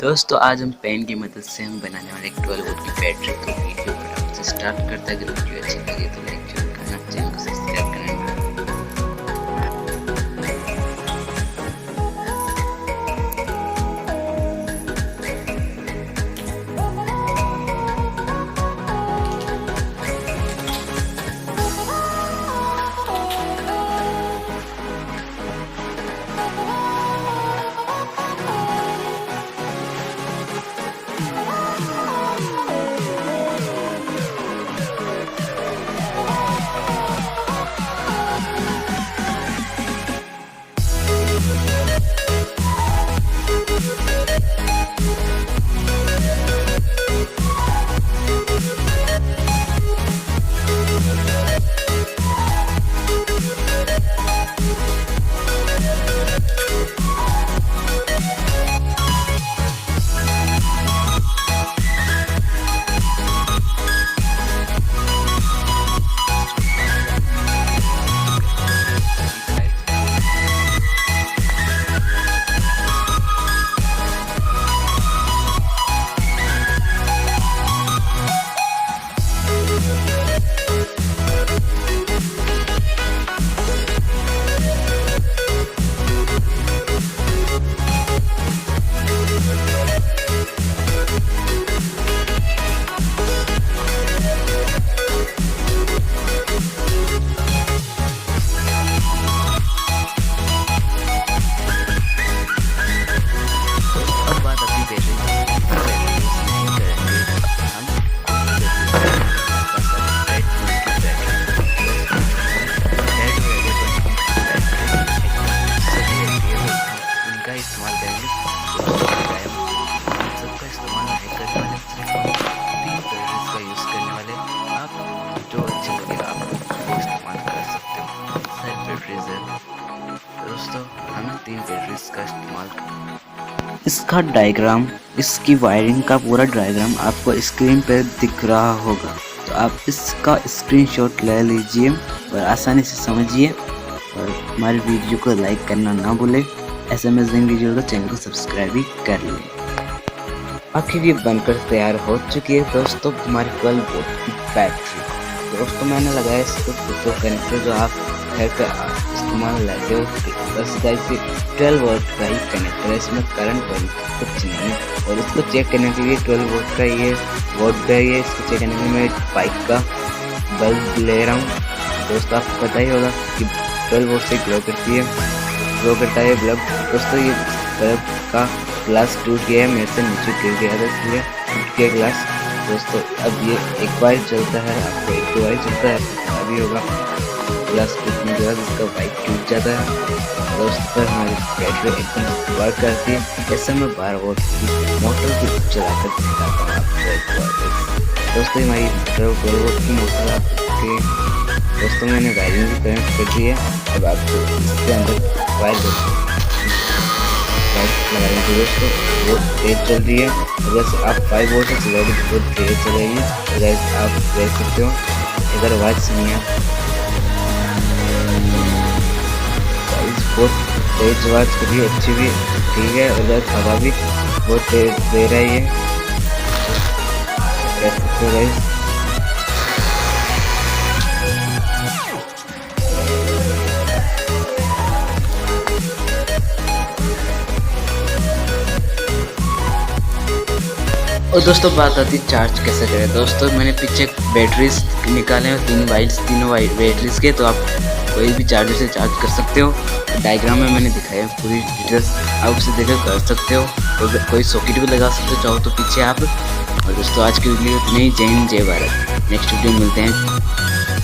दोस्तों आज हम पेन की मदद से हम बनाने वाले एक 12 वोल्ट की बैटरी तो वीडियो फटाफट से स्टार्ट करता है। अगर वीडियो अच्छी लगे तो लाइक जरूर करना, चैनल को सब्सक्राइब करना। इस्तेमाल करेंगे सबका इस्तेमाल नहीं करने वाले, सिर्फ 3 बैटरीज का यूज़ करने वाले। आप जो अच्छा लगेगा आप वो इस्तेमाल कर सकते हो। साइड बैटरीज है दोस्तों, हमें 3 बैटरीज का इस्तेमाल। इसका डायग्राम, इसकी वायरिंग का पूरा डायग्राम आपको स्क्रीन पर दिख रहा होगा, तो आप इसका स्क्रीनशॉट ले लीजिए और आसानी से समझिए। और हमारी वीडियो को लाइक करना ना भूलें। ऐसे अमेजिंग वीडियो को चैनल को सब्सक्राइब भी कर लें। आखिर ये बनकर तैयार हो चुकी है दोस्तों हमारी 12 वोल्ट की बैटरी। दोस्तों मैंने लगाया इसको जो कनेक्टर जो आप घर पे इस्तेमाल लाते हो, बस गाइस 12 वोल्ट का ही कनेक्टर है, इसमें करंट वाली कुछ नहीं है। और इसको चेक करने के लिए 12 वोल्ट का ये वोल्ट का ये इसको चेक करने के लिए मैं एक पाइप का बल्ब ले रहा हूँ। दोस्तों आपको पता ही होगा कि 12 वोल्ट से ग्लो करता है बल्ब। दोस्तों ये बल्ब का ग्लास टूट गया है, मेरे से नीचे गिर गया था, इसलिए टूट गया ग्लास। दोस्तों अब ये एक बार चलता है, आपको एक दो बार चलता है, अभी होगा ग्लास टूटने के बाद इसका वाइट टूट जाता है। दोस्तों पर हमारी बैटरी एकदम वर्क करती है। ऐसे में 12 वोल्ट की मोटर की चलाकर दिखाता हूँ आपको। दोस्तों हमारी 12 वोल्ट की मोटर आपके दोस्तों मैंने वायरिंग भी कनेक्ट कर दी है। अब आपको इसके अंदर वायर लगाएंगे दोस्तों, बहुत तेज चल रही है। अगर आप 5 वोल्ट से चलाओगे तो बहुत तेज चलेगी। अगर आप देख सकते हो इधर आवाज़ सुनिए, बहुत तेज आवाज़ कर रही है, अच्छी भी ठीक है। और हवा भी बहुत तेज दे रहा है, ये देख सकते हो गाइस। और दोस्तों बात आती है चार्ज कैसे करें। दोस्तों मैंने पीछे बैटरीज निकाले हैं, तीनों बैटरीज के, तो आप कोई भी चार्जर से चार्ज कर सकते हो। डायग्राम में मैंने दिखाया है पूरी डिटेल्स, आप उसे देखकर कर सकते हो। तो कोई सॉकेट भी लगा सकते हो चाहो तो पीछे आप। और दोस्तों आज की वीडियो इतनी ही। जय हिंद जय भारत। नेक्स्ट वीडियो में मिलते हैं।